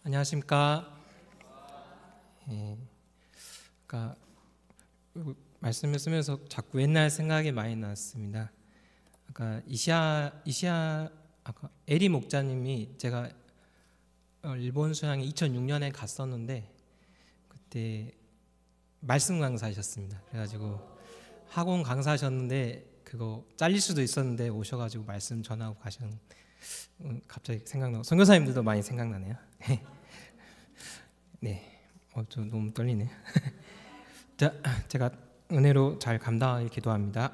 안녕하십니까. 그러니까 말씀을 쓰면서 자꾸 옛날 생각이 많이 났습니다. 아까 아까 에리 목자님이 제가 일본 수양에 2006년에 갔었는데 그때 말씀 강사하셨습니다. 그래가지고 학원 강사하셨는데 그거 잘릴 수도 있었는데 오셔가지고 말씀 전하고 가신 갑자기 생각나고 선교사님들도 많이 생각나네요. 네, 좀 너무 떨리네요. 자, 제가 은혜로 잘 감당하길 기도합니다.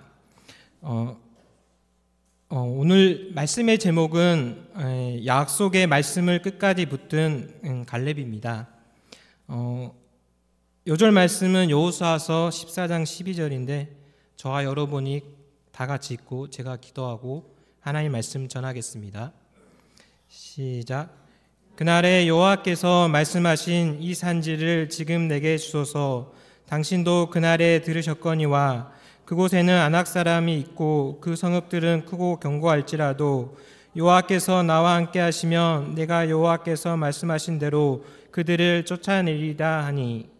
오늘 말씀의 제목은 약속의 말씀을 끝까지 붙든 갈렙입니다. 요절 말씀은 여호수아서 14장 12절인데 저와 여러분이 다 같이 읽고 제가 기도하고 하나님 말씀 전하겠습니다. 시작. 그날에 여호와께서 말씀하신 이 산지를 지금 내게 주소서. 당신도 그날에 들으셨거니와 그곳에는 아낙 사람이 있고 그 성읍들은 크고 견고할지라도 여호와께서 나와 함께 하시면 내가 여호와께서 말씀하신 대로 그들을 쫓아내리라 하니.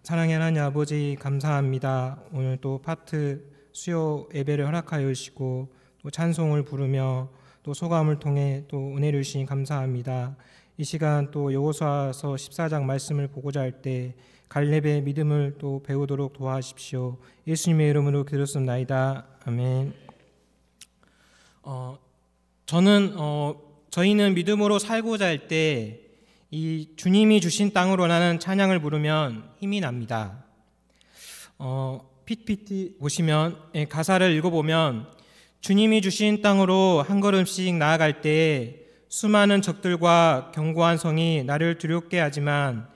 사랑의 하나님 아버지 감사합니다. 오늘 또 파트 수요 예배를 허락하여 주시고 또 찬송을 부르며 또 소감을 통해 또 은혜를 주시니 감사합니다. 이 시간 또 여호수아서 14장 말씀을 보고자 할 때 갈렙의 믿음을 또 배우도록 도와주십시오. 예수님의 이름으로 기도했습니다. 아멘. 저희는 믿음으로 살고자 할 때 이 주님이 주신 땅으로 나는 찬양을 부르면 힘이 납니다. PPT 보시면 가사를 읽어보면 주님이 주신 땅으로 한 걸음씩 나아갈 때 수많은 적들과 견고한 성이 나를 두렵게 하지만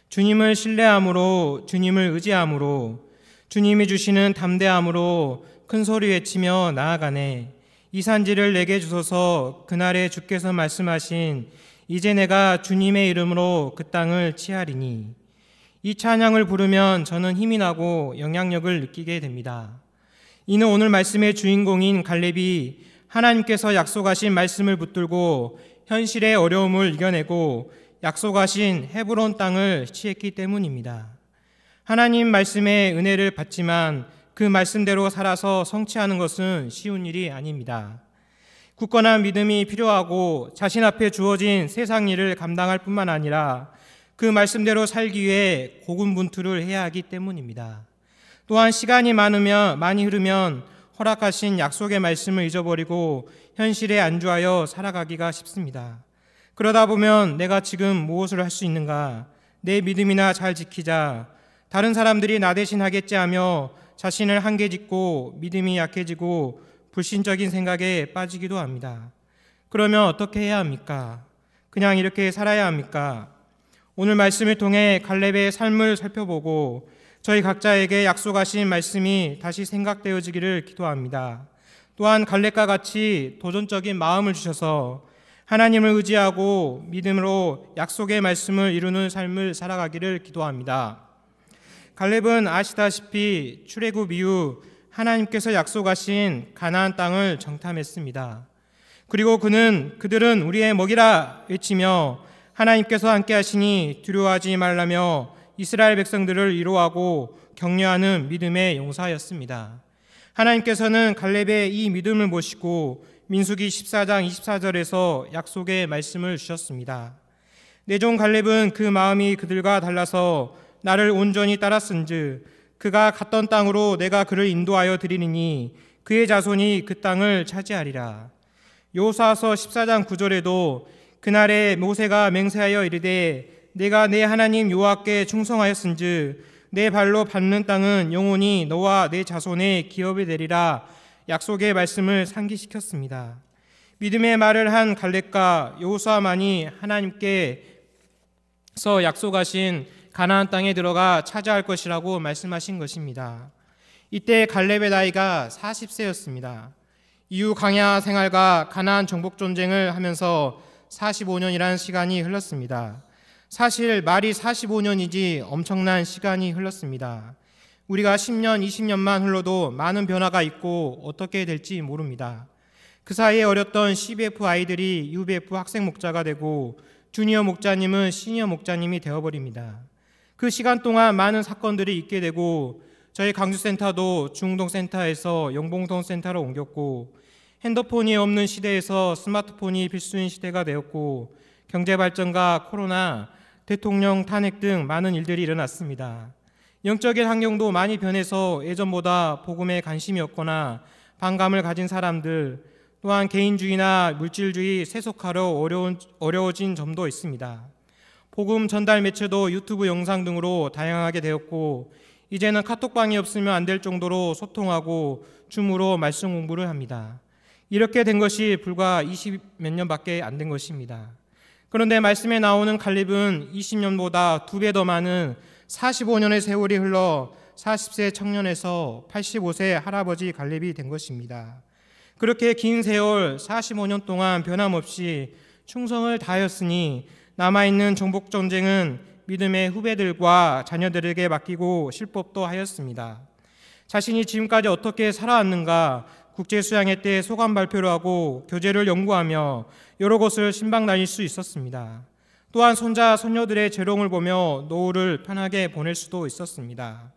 주님을 신뢰함으로 주님을 의지함으로 주님이 주시는 담대함으로 큰 소리 외치며 나아가네. 이 산지를 내게 주소서. 그날에 주께서 말씀하신 이제 내가 주님의 이름으로 그 땅을 치하리니. 이 찬양을 부르면 저는 힘이 나고 영향력을 느끼게 됩니다. 이는 오늘 말씀의 주인공인 갈렙이 하나님께서 약속하신 말씀을 붙들고 현실의 어려움을 이겨내고 약속하신 헤브론 땅을 취했기 때문입니다. 하나님 말씀의 은혜를 받지만 그 말씀대로 살아서 성취하는 것은 쉬운 일이 아닙니다. 굳건한 믿음이 필요하고 자신 앞에 주어진 세상 일을 감당할 뿐만 아니라 그 말씀대로 살기 위해 고군분투를 해야 하기 때문입니다. 또한 시간이 많이 흐르면 허락하신 약속의 말씀을 잊어버리고 현실에 안주하여 살아가기가 쉽습니다. 그러다 보면 내가 지금 무엇을 할 수 있는가, 내 믿음이나 잘 지키자, 다른 사람들이 나 대신 하겠지 하며 자신을 한계짓고 믿음이 약해지고 불신적인 생각에 빠지기도 합니다. 그러면 어떻게 해야 합니까? 그냥 이렇게 살아야 합니까? 오늘 말씀을 통해 갈렙의 삶을 살펴보고 저희 각자에게 약속하신 말씀이 다시 생각되어지기를 기도합니다. 또한 갈렙과 같이 도전적인 마음을 주셔서 하나님을 의지하고 믿음으로 약속의 말씀을 이루는 삶을 살아가기를 기도합니다. 갈렙은 아시다시피 출애굽 이후 하나님께서 약속하신 가나안 땅을 정탐했습니다. 그리고 그들은 우리의 먹이라 외치며 하나님께서 함께 하시니 두려워하지 말라며 이스라엘 백성들을 위로하고 격려하는 믿음의 용사였습니다. 하나님께서는 갈렙의 이 믿음을 보시고 민수기 14장 24절에서 약속의 말씀을 주셨습니다. 내 종 갈렙은 그 마음이 그들과 달라서 나를 온전히 따랐은즉 그가 갔던 땅으로 내가 그를 인도하여 드리니 그의 자손이 그 땅을 차지하리라. 여호수아서 14장 9절에도 그날에 모세가 맹세하여 이르되 내가 내 하나님 여호와께 충성하였은즉 내 발로 밟는 땅은 영원히 너와 내 자손의 기업이 되리라 약속의 말씀을 상기시켰습니다. 믿음의 말을 한 갈렙과 여호수아만이 하나님께서 약속하신 가나안 땅에 들어가 차지할 것이라고 말씀하신 것입니다. 이때 갈렙의 나이가 40세였습니다. 이후 광야 생활과 가나안 정복 전쟁을 하면서 45년이라는 시간이 흘렀습니다. 사실 말이 45년이지 엄청난 시간이 흘렀습니다. 우리가 10년, 20년만 흘러도 많은 변화가 있고 어떻게 될지 모릅니다. 그 사이에 어렸던 CBF 아이들이 UBF 학생 목자가 되고 주니어 목자님은 시니어 목자님이 되어버립니다. 그 시간 동안 많은 사건들이 있게 되고 저희 강주센터도 중동센터에서 영봉동센터로 옮겼고 핸드폰이 없는 시대에서 스마트폰이 필수인 시대가 되었고 경제발전과 코로나, 대통령 탄핵 등 많은 일들이 일어났습니다. 영적인 환경도 많이 변해서 예전보다 복음에 관심이 없거나 반감을 가진 사람들, 또한 개인주의나 물질주의 세속화로 어려워진 점도 있습니다. 복음 전달 매체도 유튜브 영상 등으로 다양하게 되었고 이제는 카톡방이 없으면 안 될 정도로 소통하고 줌으로 말씀 공부를 합니다. 이렇게 된 것이 불과 20몇 년밖에 안 된 것입니다. 그런데 말씀에 나오는 갈렙은 20년보다 2배 더 많은 45년의 세월이 흘러 40세 청년에서 85세 할아버지 갈렙이 된 것입니다. 그렇게 긴 세월 45년 동안 변함없이 충성을 다하였으니 남아있는 정복전쟁은 믿음의 후배들과 자녀들에게 맡기고 실법도 하였습니다. 자신이 지금까지 어떻게 살아왔는가 국제수양회 때 소감 발표를 하고 교재를 연구하며 여러 곳을 신방 다닐 수 있었습니다. 또한 손자, 손녀들의 재롱을 보며 노후를 편하게 보낼 수도 있었습니다.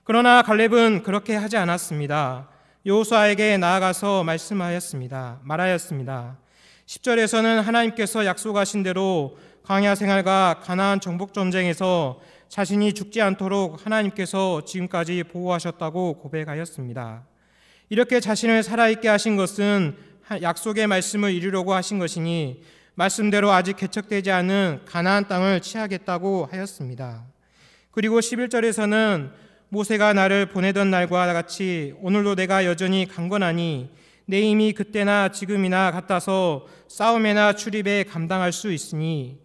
그러나 갈렙은 그렇게 하지 않았습니다. 여호수아에게 나아가서 말하였습니다. 10절에서는 하나님께서 약속하신 대로 광야 생활과 가나안 정복 전쟁에서 자신이 죽지 않도록 하나님께서 지금까지 보호하셨다고 고백하였습니다. 이렇게 자신을 살아있게 하신 것은 약속의 말씀을 이루려고 하신 것이니 말씀대로 아직 개척되지 않은 가나안 땅을 취하겠다고 하였습니다. 그리고 11절에서는 모세가 나를 보내던 날과 같이 오늘도 내가 여전히 강건하니 내 힘이 그때나 지금이나 같아서 싸움에나 출입에 감당할 수 있으니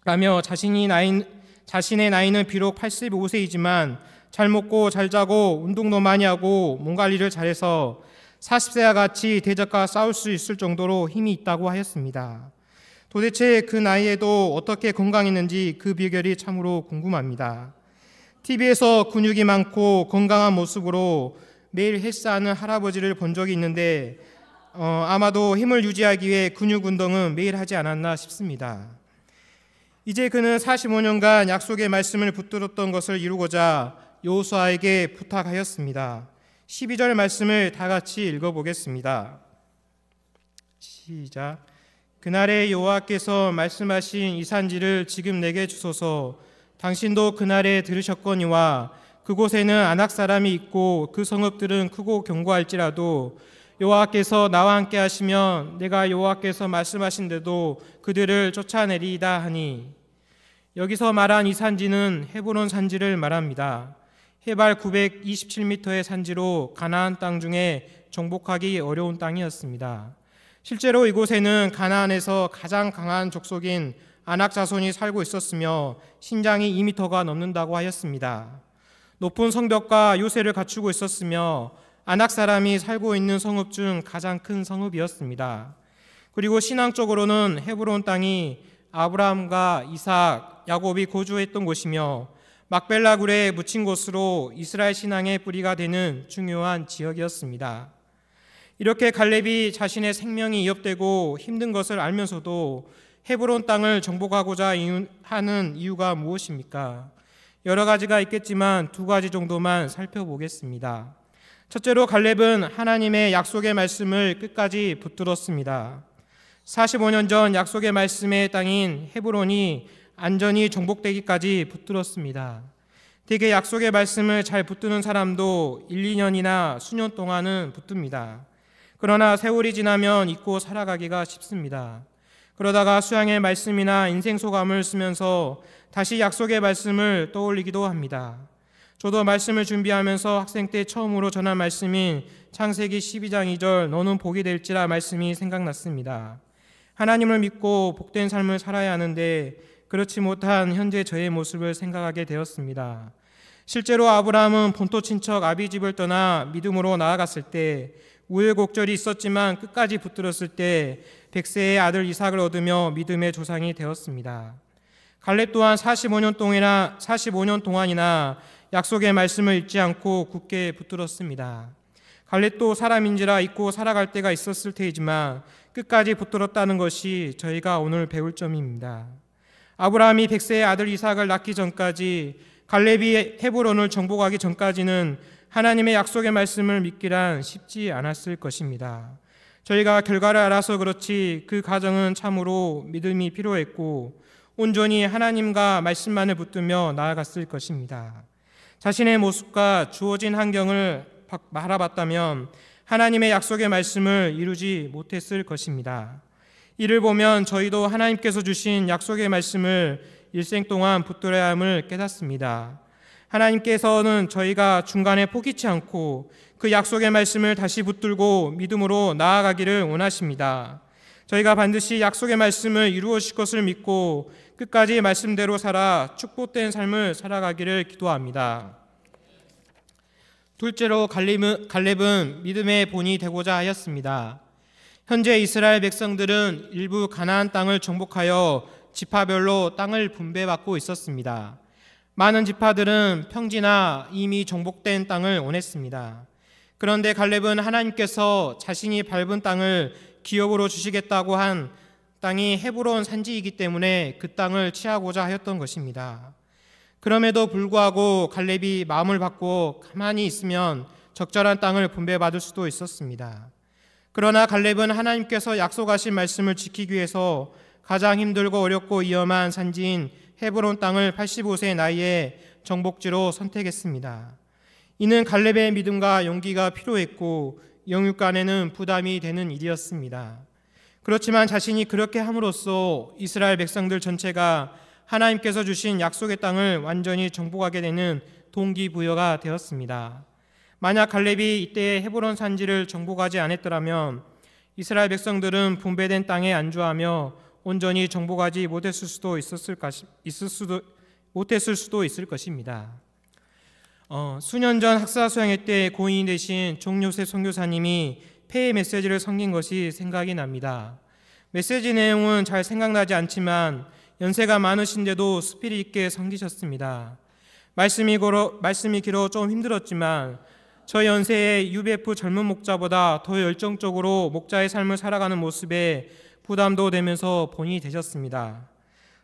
라며 자신의 나이는 비록 85세이지만 잘 먹고 잘 자고 운동도 많이 하고 몸 관리를 잘해서 40세와 같이 대적과 싸울 수 있을 정도로 힘이 있다고 하였습니다. 도대체 그 나이에도 어떻게 건강했는지 그 비결이 참으로 궁금합니다. TV에서 근육이 많고 건강한 모습으로 매일 헬스하는 할아버지를 본 적이 있는데 아마도 힘을 유지하기 위해 근육 운동은 매일 하지 않았나 싶습니다. 이제 그는 45년간 약속의 말씀을 붙들었던 것을 이루고자 여호수아에게 부탁하였습니다. 12절 말씀을 다 같이 읽어보겠습니다. 시작. 그날에 여호와께서 말씀하신 이 산지를 지금 내게 주소서. 당신도 그날에 들으셨거니와 그곳에는 아낙 사람이 있고 그 성읍들은 크고 견고할지라도 여호와께서 나와 함께 하시면 내가 여호와께서 말씀하신데도 그들을 쫓아내리이다 하니. 여기서 말한 이 산지는 헤브론 산지를 말합니다. 해발 927m의 산지로 가나안 땅 중에 정복하기 어려운 땅이었습니다. 실제로 이곳에는 가나안에서 가장 강한 족속인 아낙 자손이 살고 있었으며 신장이 2m가 넘는다고 하였습니다. 높은 성벽과 요새를 갖추고 있었으며 아낙 사람이 살고 있는 성읍 중 가장 큰 성읍이었습니다. 그리고 신앙적으로는 헤브론 땅이 아브라함과 이삭, 야곱이 거주했던 곳이며 막벨라 굴에 묻힌 곳으로 이스라엘 신앙의 뿌리가 되는 중요한 지역이었습니다. 이렇게 갈렙이 자신의 생명이 위협되고 힘든 것을 알면서도 헤브론 땅을 정복하고자 하는 이유가 무엇입니까? 여러 가지가 있겠지만 2가지 정도만 살펴보겠습니다. 첫째로 갈렙은 하나님의 약속의 말씀을 끝까지 붙들었습니다. 45년 전 약속의 말씀의 땅인 헤브론이 안전히 정복되기까지 붙들었습니다. 대개 약속의 말씀을 잘 붙드는 사람도 1, 2년이나 수년 동안은 붙듭니다. 그러나 세월이 지나면 잊고 살아가기가 쉽습니다. 그러다가 수양의 말씀이나 인생 소감을 쓰면서 다시 약속의 말씀을 떠올리기도 합니다. 저도 말씀을 준비하면서 학생 때 처음으로 전한 말씀인 창세기 12장 2절 너는 복이 될지라 말씀이 생각났습니다. 하나님을 믿고 복된 삶을 살아야 하는데 그렇지 못한 현재 저의 모습을 생각하게 되었습니다. 실제로 아브라함은 본토 친척 아비집을 떠나 믿음으로 나아갔을 때 우여곡절이 있었지만 끝까지 붙들었을 때 100세의 아들 이삭을 얻으며 믿음의 조상이 되었습니다. 갈렙 또한 45년 동안이나 약속의 말씀을 잊지 않고 굳게 붙들었습니다. 갈렙도 사람인지라 잊고 살아갈 때가 있었을 테이지만 끝까지 붙들었다는 것이 저희가 오늘 배울 점입니다. 아브라함이 100세의 아들 이삭을 낳기 전까지, 갈렙이 헤브론을 정복하기 전까지는 하나님의 약속의 말씀을 믿기란 쉽지 않았을 것입니다. 저희가 결과를 알아서 그렇지 그 과정은 참으로 믿음이 필요했고 온전히 하나님과 말씀만을 붙들며 나아갔을 것입니다. 자신의 모습과 주어진 환경을 바라봤다면 하나님의 약속의 말씀을 이루지 못했을 것입니다. 이를 보면 저희도 하나님께서 주신 약속의 말씀을 일생 동안 붙들어야 함을 깨닫습니다. 하나님께서는 저희가 중간에 포기치 않고 그 약속의 말씀을 다시 붙들고 믿음으로 나아가기를 원하십니다. 저희가 반드시 약속의 말씀을 이루어질 것을 믿고 끝까지 말씀대로 살아 축복된 삶을 살아가기를 기도합니다. 둘째로 갈렙은 믿음의 본이 되고자 하였습니다. 현재 이스라엘 백성들은 일부 가나안 땅을 정복하여 지파별로 땅을 분배받고 있었습니다. 많은 지파들은 평지나 이미 정복된 땅을 원했습니다. 그런데 갈렙은 하나님께서 자신이 밟은 땅을 기업으로 주시겠다고 한 땅이 헤브론 산지이기 때문에 그 땅을 취하고자 하였던 것입니다. 그럼에도 불구하고 갈렙이 마음을 바꾸어 가만히 있으면 적절한 땅을 분배받을 수도 있었습니다. 그러나 갈렙은 하나님께서 약속하신 말씀을 지키기 위해서 가장 힘들고 어렵고 위험한 산지인 헤브론 땅을 85세 나이에 정복지로 선택했습니다. 이는 갈렙의 믿음과 용기가 필요했고 영육간에는 부담이 되는 일이었습니다. 그렇지만 자신이 그렇게 함으로써 이스라엘 백성들 전체가 하나님께서 주신 약속의 땅을 완전히 정복하게 되는 동기부여가 되었습니다. 만약 갈렙이 이때 헤브론 산지를 정복하지 않았더라면 이스라엘 백성들은 분배된 땅에 안주하며 온전히 정복하지 못했을 수도 있을 것입니다. 수년 전 학사 수양회 때 고인이 되신 종요셉 선교사님이 폐의 메시지를 섬긴 것이 생각이 납니다. 메시지 내용은 잘 생각나지 않지만 연세가 많으신데도 스피릿 있게 섬기셨습니다. 말씀이 길어 좀 힘들었지만 저 연세의 UBF 젊은 목자보다 더 열정적으로 목자의 삶을 살아가는 모습에 부담도 되면서 본이 되셨습니다.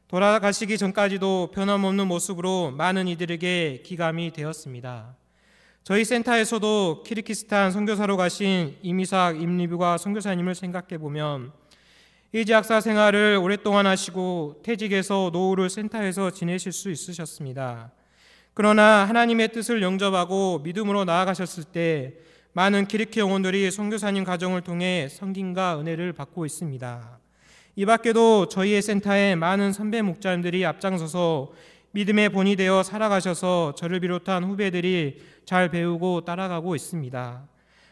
돌아가시기 전까지도 변함없는 모습으로 많은 이들에게 기감이 되었습니다. 저희 센터에서도 키르기스탄 선교사로 가신 이미삭 임리뷰가 선교사님을 생각해보면 의지학사 생활을 오랫동안 하시고 퇴직해서 노후를 센터에서 지내실 수 있으셨습니다. 그러나 하나님의 뜻을 영접하고 믿음으로 나아가셨을 때 많은 키르키 영혼들이 선교사님 가정을 통해 성김과 은혜를 받고 있습니다. 이 밖에도 저희의 센터에 많은 선배 목자님들이 앞장서서 믿음의 본이 되어 살아가셔서 저를 비롯한 후배들이 잘 배우고 따라가고 있습니다.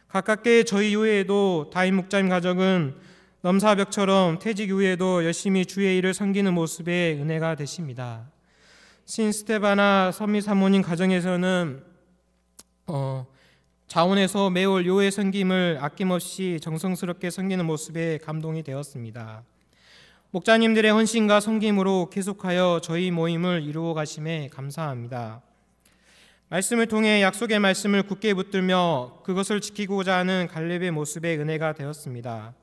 가깝게 저희 이후에도 다임 목자님 가정은 넘사벽처럼 퇴직 이후에도 열심히 주의 일을 섬기는 모습에 은혜가 되십니다. 신 스테바나 선미 사모님 가정에서는 자원에서 매월 요해 섬김을 아낌없이 정성스럽게 섬기는 모습에 감동이 되었습니다. 목자님들의 헌신과 섬김으로 계속하여 저희 모임을 이루어 가심에 감사합니다. 말씀을 통해 약속의 말씀을 굳게 붙들며 그것을 지키고자 하는 갈렙의 모습에 은혜가 되었습니다.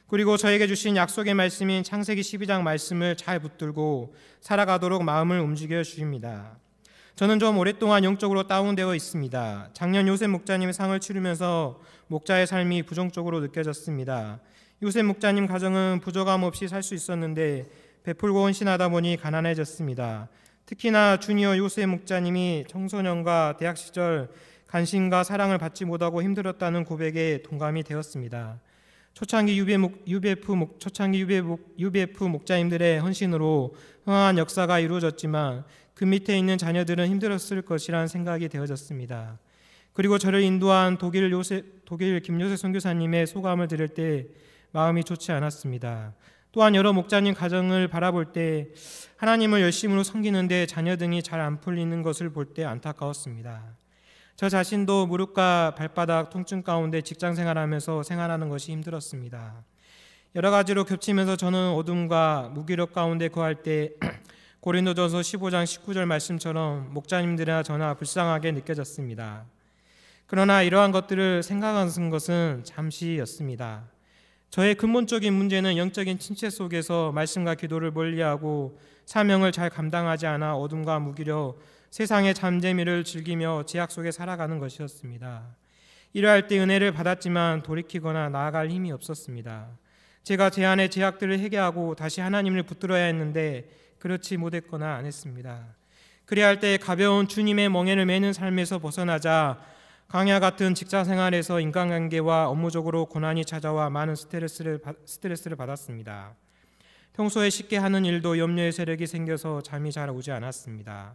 그리고 저에게 주신 약속의 말씀인 창세기 12장 말씀을 잘 붙들고 살아가도록 마음을 움직여 주십니다. 저는 좀 오랫동안 영적으로 다운되어 있습니다. 작년 요셉 목자님의 상을 치르면서 목자의 삶이 부정적으로 느껴졌습니다. 요셉 목자님 가정은 부족함 없이 살 수 있었는데 베풀고 헌신하다 보니 가난해졌습니다. 특히나 주니어 요셉 목자님이 청소년과 대학 시절 관심과 사랑을 받지 못하고 힘들었다는 고백에 동감이 되었습니다. 초창기 UBF 목자님들의 헌신으로 흥황한 역사가 이루어졌지만 그 밑에 있는 자녀들은 힘들었을 것이라는 생각이 되어졌습니다. 그리고 저를 인도한 독일 김요셉 선교사님의 소감을 들을 때 마음이 좋지 않았습니다. 또한 여러 목자님 가정을 바라볼 때 하나님을 열심으로 섬기는데 자녀 등이 잘 안 풀리는 것을 볼 때 안타까웠습니다. 저 자신도 무릎과 발바닥 통증 가운데 직장 생활하면서 생활하는 것이 힘들었습니다. 여러 가지로 겹치면서 저는 어둠과 무기력 가운데 거할 때 고린도전서 15장 19절 말씀처럼 목자님들이나 저나 불쌍하게 느껴졌습니다. 그러나 이러한 것들을 생각하는 것은 잠시였습니다. 저의 근본적인 문제는 영적인 침체 속에서 말씀과 기도를 멀리하고 사명을 잘 감당하지 않아 어둠과 무기력, 세상의 잠재미를 즐기며 제약 속에 살아가는 것이었습니다. 이러할 때 은혜를 받았지만 돌이키거나 나아갈 힘이 없었습니다. 제가 제 안의 제약들을 해결하고 다시 하나님을 붙들어야 했는데 그렇지 못했거나 안 했습니다. 그래야 할 때 가벼운 주님의 멍에를 매는 삶에서 벗어나자 강야 같은 직장 생활에서 인간관계와 업무적으로 고난이 찾아와 많은 스트레스를 받았습니다. 평소에 쉽게 하는 일도 염려의 세력이 생겨서 잠이 잘 오지 않았습니다.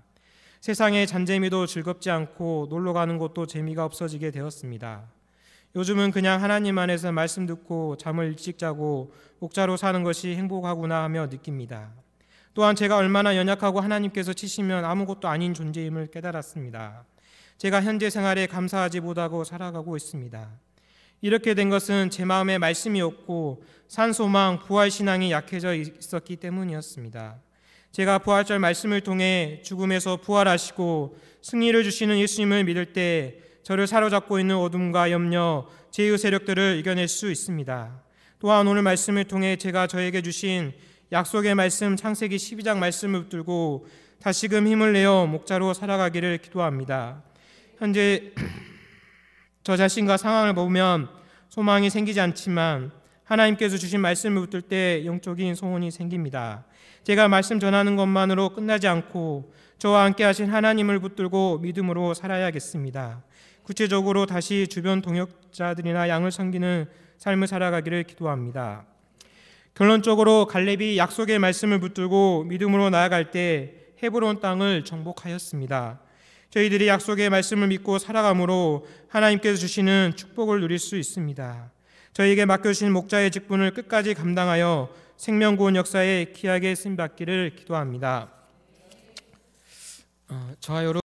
세상의 잔재미도 즐겁지 않고 놀러 가는 것도 재미가 없어지게 되었습니다. 요즘은 그냥 하나님 안에서 말씀 듣고 잠을 일찍 자고 목자로 사는 것이 행복하구나 하며 느낍니다. 또한 제가 얼마나 연약하고 하나님께서 치시면 아무것도 아닌 존재임을 깨달았습니다. 제가 현재 생활에 감사하지 못하고 살아가고 있습니다. 이렇게 된 것은 제 마음에 말씀이 없고 산소망, 부활신앙이 약해져 있었기 때문이었습니다. 제가 부활절 말씀을 통해 죽음에서 부활하시고 승리를 주시는 예수님을 믿을 때 저를 사로잡고 있는 어둠과 염려, 죄의 세력들을 이겨낼 수 있습니다. 또한 오늘 말씀을 통해 제가 저에게 주신 약속의 말씀 창세기 12장 말씀을 붙들고 다시금 힘을 내어 목자로 살아가기를 기도합니다. 현재 저 자신과 상황을 보면 소망이 생기지 않지만 하나님께서 주신 말씀을 붙들 때 영적인 소원이 생깁니다. 제가 말씀 전하는 것만으로 끝나지 않고 저와 함께 하신 하나님을 붙들고 믿음으로 살아야겠습니다. 구체적으로 다시 주변 동역자들이나 양을 섬기는 삶을 살아가기를 기도합니다. 결론적으로 갈렙이 약속의 말씀을 붙들고 믿음으로 나아갈 때 헤브론 땅을 정복하였습니다. 저희들이 약속의 말씀을 믿고 살아감으로 하나님께서 주시는 축복을 누릴 수 있습니다. 저희에게 맡겨주신 목자의 직분을 끝까지 감당하여 생명구원 역사에 귀하게 쓰임받기를 기도합니다. 저와 여러분